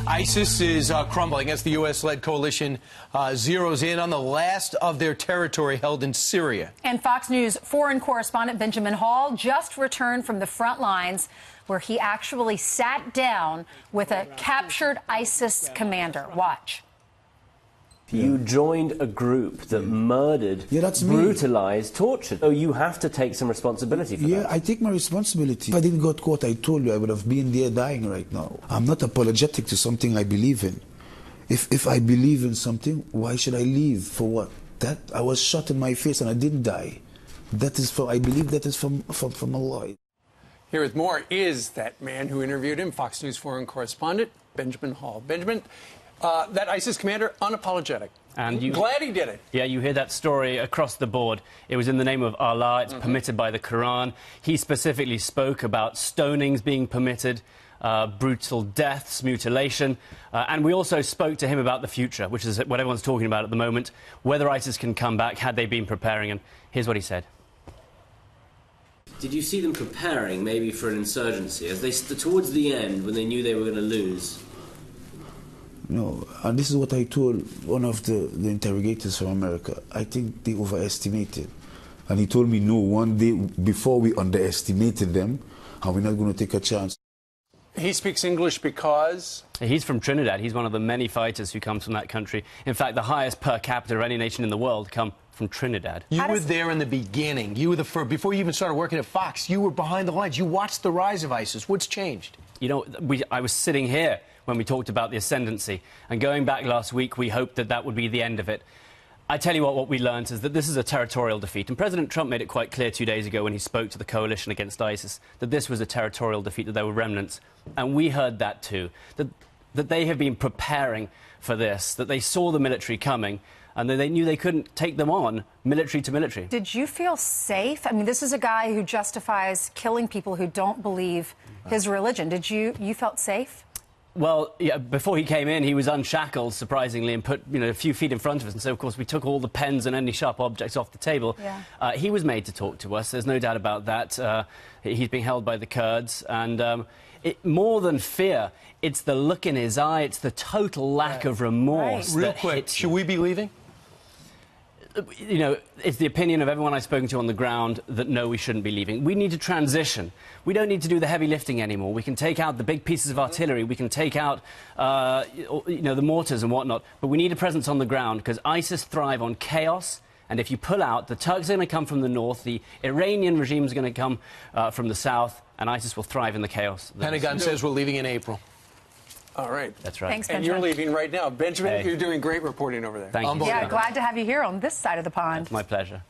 ISIS is crumbling as the U.S.-led coalition zeroes in on the last of their territory held in Syria. And Fox News foreign correspondent Benjamin Hall just returned from the front lines, where he actually sat down with a captured ISIS commander. Watch. You joined a group that murdered, brutalized, tortured. Oh, you have to take some responsibility for that. Yeah, I take my responsibility. If I didn't got caught, I told you I would have been there dying right now. I'm not apologetic to something I believe in. If I believe in something, why should I leave? For what? That I was shot in my face and I didn't die. That is from, I believe that is from Allah. Here with more is that man who interviewed him, Fox News foreign correspondent Benjamin Hall. Benjamin, that ISIS commander, unapologetic. And glad he did it. Yeah, you hear that story across the board. It was in the name of Allah. It's permitted by the Quran. He specifically spoke about stonings being permitted, brutal deaths, mutilation. And we also spoke to him about the future, which is what everyone's talking about at the moment, whether ISIS can come back, had they been preparing. And here's what he said. Did you see them preparing maybe for an insurgency as they towards the end when they knew they were going to lose? No, and this is what I told one of the interrogators from America. I think they overestimated. And he told me, no, one day before we underestimated them, and we're not going to take a chance. He speaks English because? He's from Trinidad. He's one of the many fighters who comes from that country. In fact, the highest per capita of any nation in the world come from Trinidad. You were there in the beginning. You were the first. Before you even started working at Fox, you were behind the lines. You watched the rise of ISIS. What's changed? You know, I was sitting here when we talked about the ascendancy. And going back last week, we hoped that that would be the end of it. I tell you what we learned is that this is a territorial defeat. And President Trump made it quite clear 2 days ago when he spoke to the coalition against ISIS that this was a territorial defeat, that there were remnants. And we heard that too, that they have been preparing for this, that they saw the military coming, and that they knew they couldn't take them on military to military. Did you feel safe? I mean, this is a guy who justifies killing people who don't believe his religion. Did you felt safe? Well, yeah, before he came in, he was unshackled, surprisingly, and put, a few feet in front of us. And so, of course, we took all the pens and any sharp objects off the table. Yeah. He was made to talk to us. There's no doubt about that. He's being held by the Kurds. And more than fear, it's the look in his eye. It's the total lack of remorse. Real quick, should we be leaving? It's the opinion of everyone I've spoken to on the ground that no, we shouldn't be leaving. We need to transition. We don't need to do the heavy lifting anymore. We can take out the big pieces of artillery. We can take out, the mortars and whatnot. But we need a presence on the ground because ISIS thrive on chaos. And if you pull out, the Turks are going to come from the north, the Iranian regime is going to come from the south, and ISIS will thrive in the chaos. Pentagon says we're leaving in April. All right. That's right. Thanks, and Benjamin. you're leaving right now. Benjamin, Hey. You're doing great reporting over there. Thank you. Yeah, glad to have you here on this side of the pond. It's my pleasure.